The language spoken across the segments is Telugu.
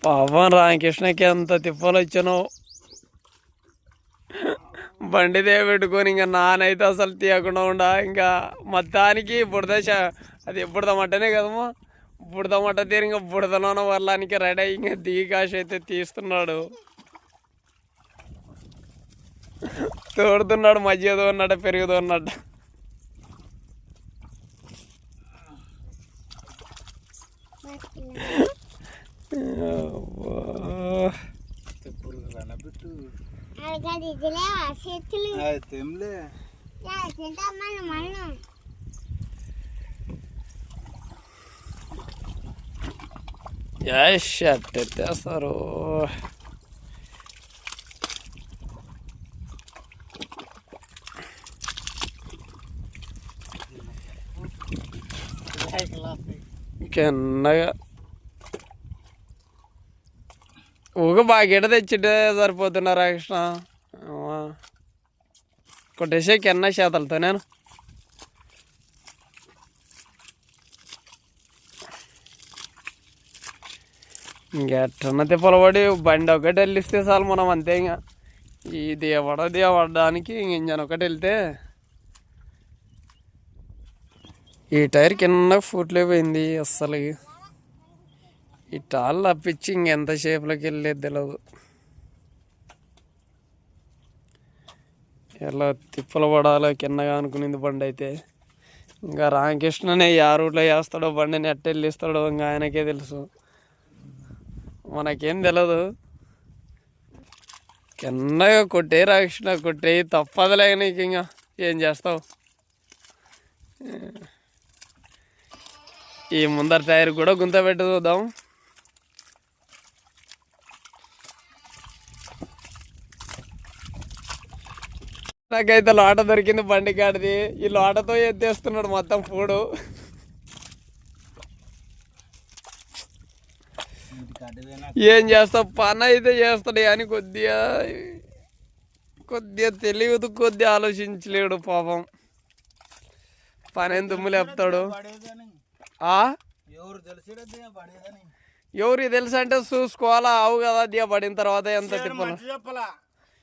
పాపం రామకృష్ణకి ఎంత తిప్పలు వచ్చానో. బండి పెట్టుకొని ఇంకా నానైతే అసలు తీయకుండా ఉండా. ఇంకా మొత్తానికి అది బుడదమట్టనే కదమ్మా, బుడదమట్ట తీరు ఇంకా బుడదలోన వర్లానికి రెడీ అయ్యి ఇంకా దిగాష అయితే తీస్తున్నాడు. తోడుతున్నాడు, మధ్యదో ఉన్నట్ట పెరుగుదో ఉన్నట్ట. ఎట్టేస్తారు. కిందగా ఊగ బాగా తెచ్చిట్టే సరిపోతున్నా కృష్ణ. కొట్టేసే కింద చేతలతో నేను ఇంకెట్టన్న తిప్పలబడి బండి ఒకటి వెళ్ళిస్తే చాలు మనం అంతే. ఇంకా ఈ దేవడానికి ఇంజన్ ఒకటి వెళ్తే ఈ టైర్ కింద ఫుట్లే పోయింది. అస్సలు ఈ టాల్ తప్పించి ఇంకెంత షేప్లోకి వెళ్ళేది తెలియదు. ఎలా తిప్పలు పడాలో కిందగా అనుకునేది బండి అయితే. ఇంకా రామకృష్ణనే ఆ రూట్లో వేస్తాడో బండిని ఎట్ట వెళ్ళిస్తాడో ఇంకా ఆయనకే తెలుసు, మనకేం తెలియదు. కిందగా కొట్టే రామకృష్ణ కొట్టే తప్పదులే. నీకు ఇంకా ఏం చేస్తావు. ఈ ముందర టైర్ కూడా గుంత పెట్టి చూద్దాం. నాకైతే లోట దొరికింది బండి కాడిది. ఈ లోటతో ఎత్తేస్తున్నాడు మొత్తం పూడు. ఏం చేస్తావు, పని అయితే చేస్తాడు కానీ కొద్దిగా తెలియదు, కొద్దిగా ఆలోచించలేడు పాపం. పని ఏం దుమ్ము లేపుతాడు. ఎవరికి తెలుసు అంటే చూసుకోవాలా. అవు కదా దిగ పడిన తర్వాత ఎంత తిప్పాలి.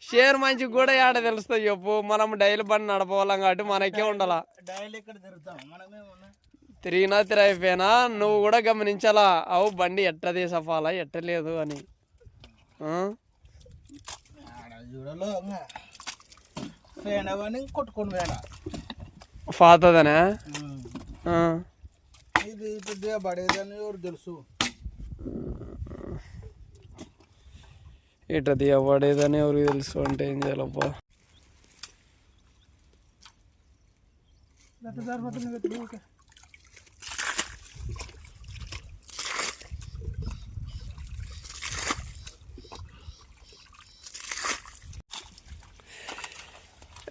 షేర్ మంచిగా కూడా ఏడ తెలుస్తుంది చెప్పు. మనం డైలీ బండి నడపవాళ్ళం కాబట్టి మనకే ఉండాలా. తిరిగినా తిరైపోయినా నువ్వు కూడా గమనించాలా. అవు బండి ఎట్ట తీసపాలా ఎట్టలేదు అని. పాతదనే తెలుసు. ఇట్లా తీయబడేదని ఎవరికి తెలుసు అంటే ఏం చేయాలబ్బా.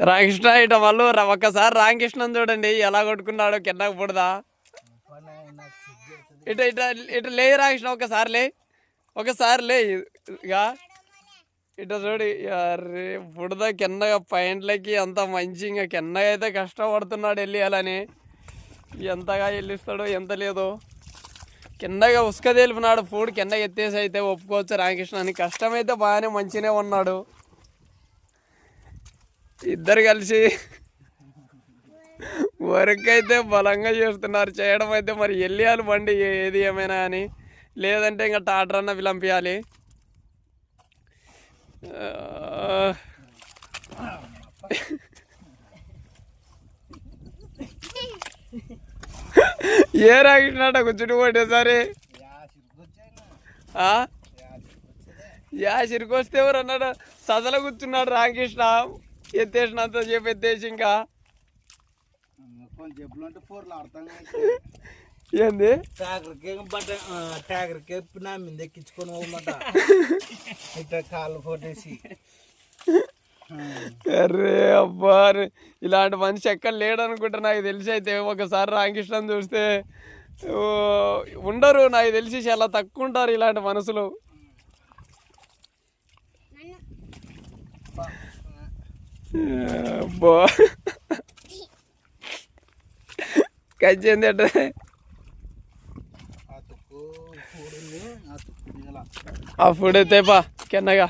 రామకృష్ణ ఇట వాళ్ళు ఒక్కసారి రామకృష్ణని చూడండి ఎలా కొట్టుకున్నాడో కిందకు పుడదా. ఇట ఇట ఇట లే రామకృష్ణ, ఒకసారి లే ఇక ఇట చూడు. అరే బుడద కిందగా పాయింట్లకి అంత మంచి ఇంకా కిందగా అయితే కష్టపడుతున్నాడు వెళ్ళాలని. ఎంతగా వెళ్ళిస్తాడో ఎంత లేదో. కిందగా ఉసుక తెలిపినాడు పూడు కింద ఎత్తేసి అయితే ఒప్పుకోవచ్చు రామకృష్ణ అని. కష్టమైతే బాగానే మంచిగానే ఉన్నాడు. ఇద్దరు కలిసి వర్క్ అయితే బలంగా చేస్తున్నారు. చేయడం అయితే మరి వెళ్ళాలి బండి ఏది ఏమైనా అని. లేదంటే ఇంకా టాటర్ అన్న విలంపియాలి. ఏ రాగినట కూర్చుని కొట్టేసారి సిరికొస్తే ఎవరు అన్నాడు. సదల కూర్చున్నాడు రామకృష్ణ. ఎత్తేసినంత చెప్పి ఎత్తేసి ఇంకా ఏంది ఎక్కించుకొని పోమాట ఇట్లా కాళ్ళు కొట్టేసి. అరే అబ్బా, ఇలాంటి మనిషి ఎక్కడ లేడు అనుకుంటా నాకు తెలిసి. అయితే ఒకసారి రామకృష్ణని చూస్తే ఉండరు నాకు తెలిసి, చాలా తక్కువ ఉంటారు ఇలాంటి మనుషులు. అబ్బా కచ్చింది అంటే ఆ ఫుడ్ ఎత్తేపా కిందగా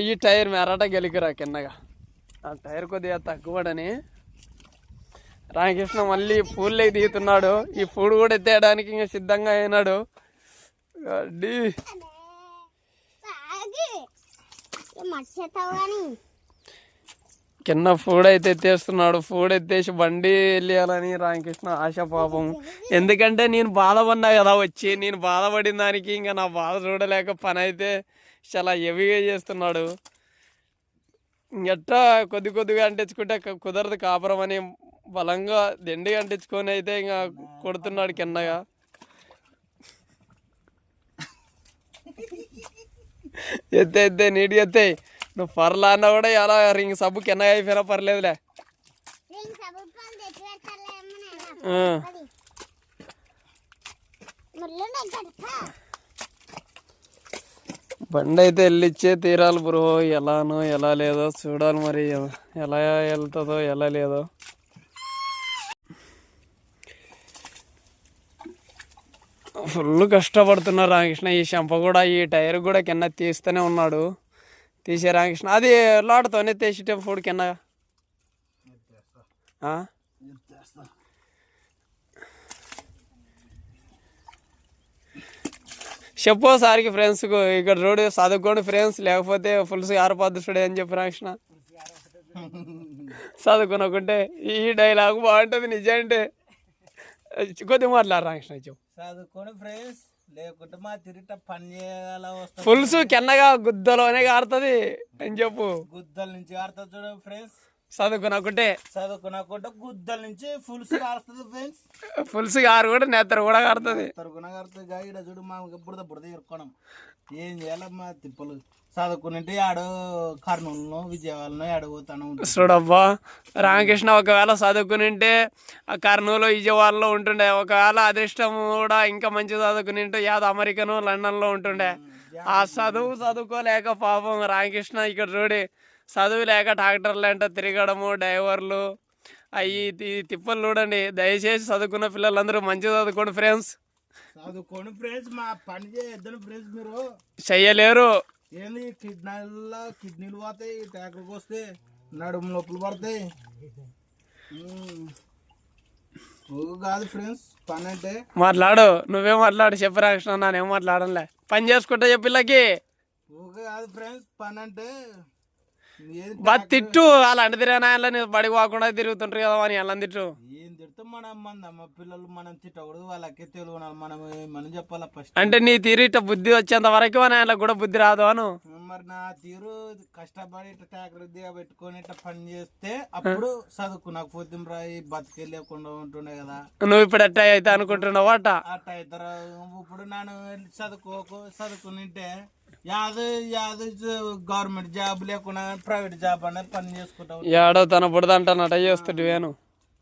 ఈ టైర్ మెరాట గెలికిరా కిందగా ఆ టైర్ కొద్దిగా తక్కువడని రామకృష్ణ మళ్ళీ పూల్లోకి దిగుతున్నాడు. ఈ ఫుడ్ కూడా ఎత్తేయడానికి ఇంకా సిద్ధంగా అయినాడు. అడ్డీ కింద ఫుడ్ అయితే ఎత్తేస్తున్నాడు. ఫుడ్ ఎత్తేసి బండి వెళ్ళాలని రామకృష్ణ ఆశ పాపం. ఎందుకంటే నేను బాధపడినా కదా వచ్చి, నేను బాధపడిన దానికి ఇంకా నా బాధ చూడలేక పని అయితే చాలా హెవీగా చేస్తున్నాడు. ఎట్టా కొద్ది కొద్దిగా అంటించుకుంటే కుదరదు కాపురం అని బలంగా దండి అంటించుకొని అయితే ఇంకా కొడుతున్నాడు కిందగా. ఎత్తే నీట్గా ఎత్తే. నువ్వు పర్లా అన్నా కూడా ఎలా రింగ్ సబ్బు కిందగా అయిపోయినా పర్లేదులే. బండి అయితే వెళ్ళిచ్చే తీరాలి బ్రో. ఎలానో ఎలా లేదో చూడాలి మరి, ఎలా వెళ్తుందో ఎలా లేదో. ఫుల్ కష్టపడుతున్నారు రామకృష్ణ. ఈ చెంప కూడా ఈ టైర్ కూడా కింద తీస్తూనే ఉన్నాడు. తీసే రామకృష్ణ అది లాడుతోనే తీసేటే ఫుడ్ కింద చెప్పు సారికి ఫ్రెండ్స్ ఇక్కడ రోడ్డు చదువుకోండి ఫ్రెండ్స్, లేకపోతే ఫుల్స్ ఆరపద్దుడే అని చెప్పి రామకృష్ణ. చదువుకునకుంటే ఈ డైలాగ్ బాగుంటుంది నిజంటే. కొద్దిగా మాట్లాడు రామకృష్ణ చెప్పు. చదువుకోండి ఫ్రెండ్స్, లేకుంటే మా తిరిగిట పని చేయగల ఫుల్స్ కిందగా గుద్దలోనే కారుతుంది అని చెప్పు. గుద్దల నుంచి కారుతుంది చూడ ఫ్రెండ్స్. చదువుకునకుంటే గుద్దల నుంచి ఫుల్స్ కారుతుంది ఫ్రెండ్స్. ఫుల్స్ కారు కూడా నెత్తరు కూడా కారుతుంది. ఇక్కడ చూడు మా బుడద బుడద ఇరుకోవడం ఏం చేయాలమ్మా తిప్పలు. చదువుకునింటే ఆడు కర్నూలులో విజయవాడలో ఆడబోతాను. చూడబ్బా రామకృష్ణ ఒకవేళ చదువుకునింటే ఆ కర్నూలు విజయవాడలో ఉంటుండే. ఒకవేళ అదృష్టం కూడా ఇంకా మంచి చదువుకునింటే యాద అమెరికను లండన్లో ఉంటుండే. ఆ చదువుకోలేక పాపం రామకృష్ణ ఇక్కడ చూడి చదువు లేక ట్రాక్టర్లు అంటే తిరగడము, డ్రైవర్లు అవి తిప్పలు చూడండి. దయచేసి చదువుకున్న పిల్లలందరూ మంచిగా చదువుకోండి ఫ్రెండ్స్. చదువుకోండి ఫ్రెండ్స్, మా పని చేయొద్దని ఫ్రెండ్స్ మీరు చెయ్యలేరు. ఏంది కిడ్నీలు పోతాయి, ట్యాక్లకు వస్తే నడుము నొప్పులు పడతాయి. కాదు ఫ్రెండ్స్ పని అంటే. మాట్లాడు, నువ్వే మాట్లాడు. చెప్పు రాకృష్ణ, నానేం మాట్లాడలే. పని చేసుకుంటా చెప్పిల్లకి కాదు ఫ్రెండ్స్ పని అంటే. తిట్టు అలాంటి తిరిగిన బడికి పోకుండా తిరుగుతుంటారు కదా అని అలా తిట్టు. ఏం తిడతాం మనం, అమ్మ పిల్లలు మనం తిట్టకూడదు, వాళ్ళకి తెలుగు మనం చెప్పాలా ఫస్ట్. అంటే నీ తీరు ఇట్లా బుద్ధి వచ్చేంత వరకు వాళ్ళకి కూడా బుద్ధి రాదు అను. మరి నా తీరు కష్టపడి ఇట్లా ట్యాక్టర్ పెట్టుకొని ఇట్లా పని చేస్తే అప్పుడు చదువుకు నాకు పొద్దున రాయి బతికే లేకుండా ఉంటుండే కదా. నువ్వు ఇప్పుడు అట్ట అయితే అనుకుంటున్నావు అట్ట అవుతారా. ఇప్పుడు నేను చదువుకునింటే యాదో గవర్నమెంట్ జాబ్ లేకుండా ప్రైవేట్ జాబ్ అనేది పని చేసుకుంటావు. ఏడో తన బుడదంట చేస్తుంటే వేను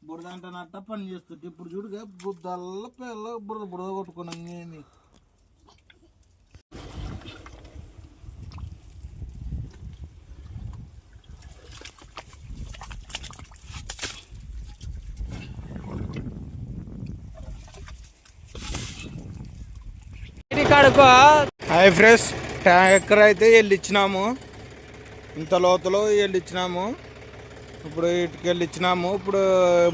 బురదంటనట్ట పని చేస్తుంటే. ఇప్పుడు చూడుగా బుద్ధల్ల పిల్ల బురద కొట్టుకున్నాం. ఏంది హాయ్ ఫ్రెండ్స్, ట్యాంకర్ అయితే వెళ్ళిచ్చినాము. ఇంత లోతులో వెళ్ళిచ్చినాము. ఇప్పుడు ఇటుకి వెళ్ళిచ్చినాము. ఇప్పుడు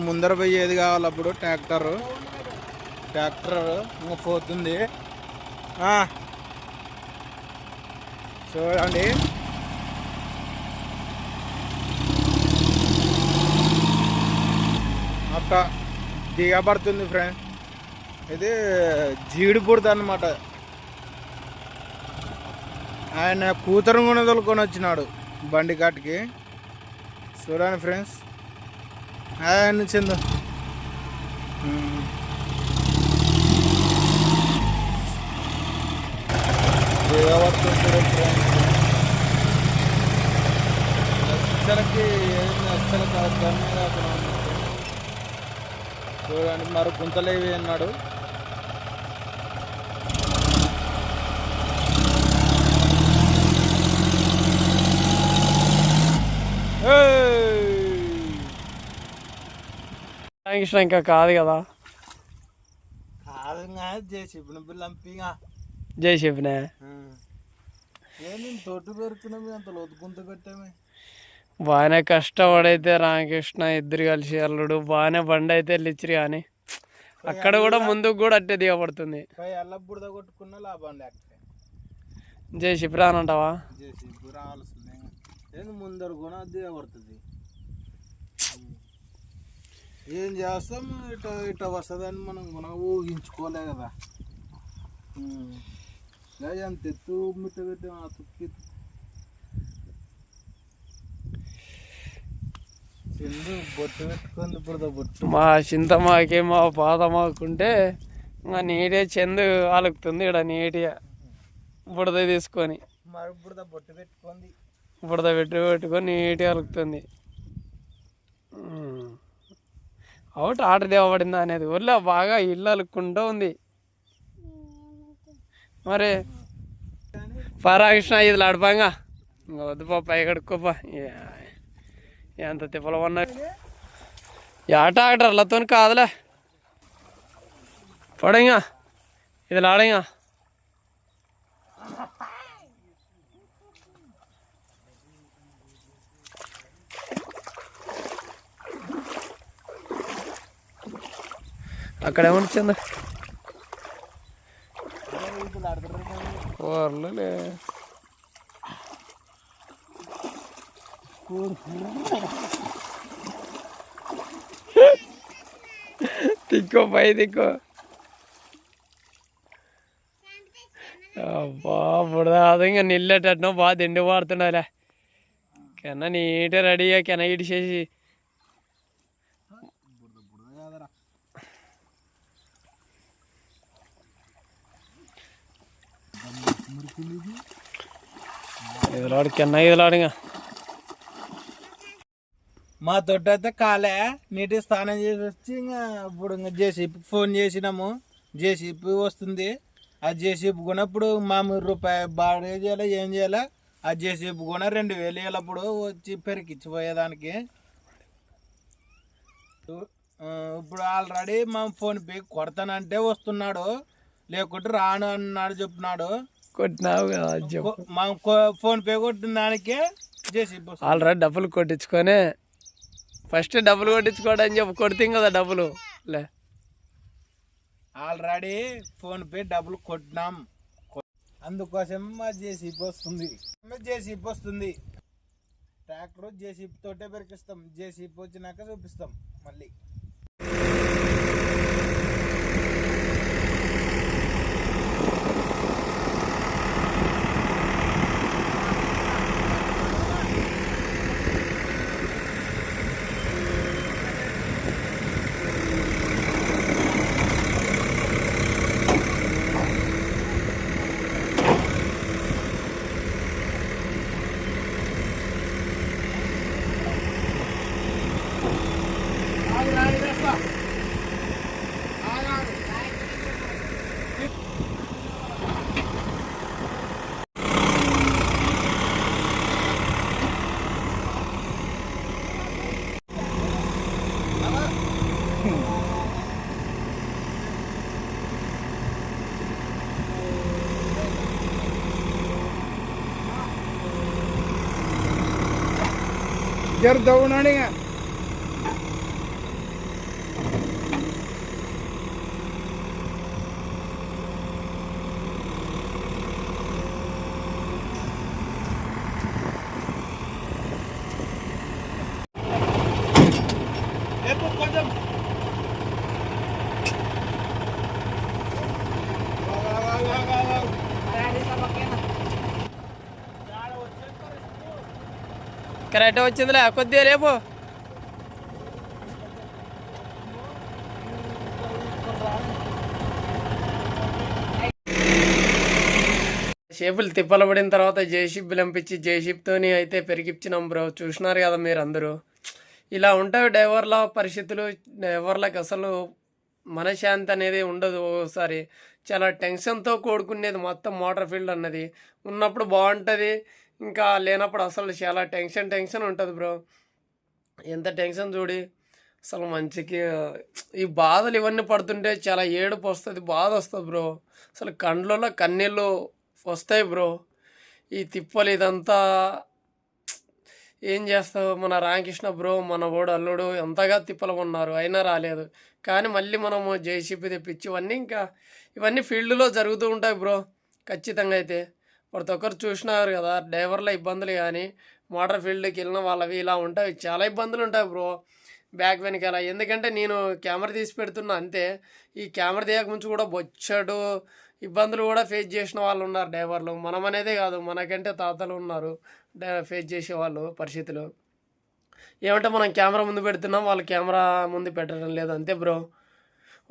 ముందర పోయి ఏది కావాలి అప్పుడు ట్రాక్టర్ ఇంకా పోతుంది. చూడండి అక్క దిగబడుతుంది ఫ్రెండ్. ఇది జీడి బుడత అన్నమాట. ఆయన కూతురు కూడా తోలుకొని వచ్చినాడు బండి కాటికి. చూడండి ఫ్రెండ్స్, ఆయన చెందు అస్సలు చూడండి మరి గుంతలేవి అన్నాడు. రామకృష్ణ ఇంకా కాదు కదా. కాదు జేసీబీని బిల్లంపిగా జేసీబీనే ఏంది తోట పెడుతున్నామే అంత లోతుకుంటూ పెట్టామే. బాగానే కష్టపడైతే రామకృష్ణ ఇద్దరు కలిసి అల్లుడు బాగానే బండి అయితే వెళ్ళిచ్చిరు కానీ అక్కడ కూడా ముందుకు కూడా అట్టే దిగబడుతుంది. అల్ల బుడద కొట్టుకున్న లాభం లేకపోతే జేసీబీ రానంటావా? జేసీబీ రావాల్సిందే. ఏంది ముందర కూడా దిగబడుతుంది. ఏం చేస్తాం, ఇట ఇట వస్తుందని మనం కూడా ఊహించుకోలే కదా. అంత ఎత్తు మిట్ట పెట్టి తుక్కి బొట్టు పెట్టుకుంది బుడద బొట్టు. మా చింతమాకి మా పాదమాకుంటే ఇంకా నీటే చెందు అలుకుతుంది ఇక్కడ నీట్గా బుడద తీసుకొని మరి బుడద బొట్టు పెట్టుకుంది. బుడద పెట్టుకొని నీట్గా అలుకుతుంది. అవుట్ ఆర్డర్ దేవబడిందా అనేది ఊళ్ళో బాగా ఇల్లు అలుక్కుంటూ ఉంది. మరి పరాకృష్ణ ఇది ఆడిపోగా ఇంకా వద్దుపా పై కడుక్కోపా. ఎంత తిప్పలు ఉన్నాయి ఆట ఆడర్లతో కాదులే పడంగా ఇది ఆడంగా. అక్కడ ఏమనిచ్చింది కూరలే తిక్కో పై తిక్కో. అబ్బా బుడదా అది ఇంకా నిల్లేటట్నో బాగా దిండి వాడుతుండాలే. కెన్న నీట్గా రెడీగా కెన ఇడిచేసి ఎదులాడు కెన్న ఎదులాడుగా. మా తోట అయితే కాలే నీటి స్నానం చేసి వచ్చి ఇంకా ఇప్పుడు ఇంకా జేసీబీ ఫోన్ చేసినాము. జేసీబీ వస్తుంది. ఆ జేసీబీ కొనప్పుడు మామూలు రూపాయి బాగా చేయాలి ఏం చేయాలి. ఆ జేసీబీ కొన 2000 వేలప్పుడు వచ్చి పెరికిచ్చిపోయేదానికి. ఇప్పుడు ఆల్రెడీ మా ఫోన్పే కొడతానంటే వస్తున్నాడు, లేకుంటే రాను అన్నాడు చెప్పినాడు. కొట్టినావు కదా మా ఫోన్పే కొట్టిన దానికే జేసీబీ ఆల్రెడీ డబ్బులు కొట్టించుకొని ఫస్ట్ డబ్బులు కొట్టించుకోవడం చెప్పి కొడితే కదా డబ్బులు లే. ఆల్రెడీ ఫోన్పే డబ్బులు కొట్టినాం, అందుకోసం మా జేసీబీ వస్తుంది. జేసీబీ వస్తుంది. ట్రాక్టర్ జేసీబీ తోటే పెరికిస్తాం. జేసీబీ వచ్చినాక చూపిస్తాం మళ్ళీ. जर दौड़ आएगा కరెక్ట్ వచ్చిందిలే కొద్దిగా రేపు. షేపులు తిప్పలు పడిన తర్వాత జేసీబీ లంపించి జేసీబీతోని అయితే పెరిగిచ్చినాం బ్రో. చూసినారు కదా మీరు అందరూ. ఇలా ఉంటాయి డ్రైవర్ల పరిస్థితులు. డ్రైవర్లకు అసలు మనశ్శాంతి అనేది ఉండదు. ఓసారి చాలా టెన్షన్తో కూడుకునేది మొత్తం మోటార్ ఫీల్డ్ అన్నది. ఉన్నప్పుడు బాగుంటుంది, ఇంకా లేనప్పుడు అసలు చాలా టెన్షన్ ఉంటుంది బ్రో. ఎంత టెన్షన్ చూడి అసలు మంచికి ఈ బాధలు ఇవన్నీ పడుతుంటే చాలా ఏడుపు వస్తుంది, బాధ వస్తుంది బ్రో. అసలు కండ్లలో కన్నీళ్ళు వస్తాయి బ్రో. ఈ తిప్పలు ఇదంతా ఏం చేస్తావు? మన రామకృష్ణ బ్రో, మన ఓడు అల్లుడు ఎంతగా తిప్పలు ఉన్నారు, అయినా రాలేదు. కానీ మళ్ళీ మనము జేసీబీ తెప్పించి ఇవన్నీ ఫీల్డ్లో జరుగుతూ ఉంటాయి బ్రో, ఖచ్చితంగా. అయితే ప్రతి ఒక్కరు చూసినారు కదా, డ్రైవర్ల ఇబ్బందులు కానీ మోటార్ ఫీల్డ్కి వెళ్ళిన వాళ్ళవి ఇలా ఉంటాయి, చాలా ఇబ్బందులు ఉంటాయి బ్రో బ్యాక్ వెనకాల. ఎందుకంటే నేను కెమెరా తీసి పెడుతున్నా అంతే. ఈ కెమెరా తీయక ముందు కూడా బొచ్చడు ఇబ్బందులు కూడా ఫేస్ చేసిన వాళ్ళు ఉన్నారు డ్రైవర్లు. మనం అనేదే కాదు, మనకంటే తాతలు ఉన్నారు ఫేస్ చేసేవాళ్ళు పరిస్థితులు. ఏమంటే మనం కెమెరా ముందు పెడుతున్నాం, వాళ్ళు కెమెరా ముందు పెట్టడం లేదు, అంతే బ్రో.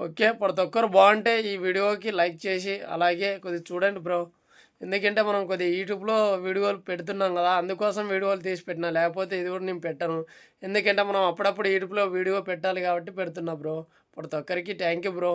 ఓకే, ప్రతి ఒక్కరు బాగుంటే ఈ వీడియోకి లైక్ చేసి అలాగే కొద్దిగా చూడండి బ్రో. ఎందుకంటే మనం కొద్దిగా యూట్యూబ్లో వీడియోలు పెడుతున్నాం కదా, అందుకోసం వీడియోలు తీసి పెట్టినా, లేకపోతే ఇది కూడా నేను పెట్టను. ఎందుకంటే మనం అప్పుడప్పుడు యూట్యూబ్లో వీడియో పెట్టాలి కాబట్టి పెడుతున్నా బ్రో. ప్రతి ఒక్కరికి థ్యాంక్ యూ బ్రో.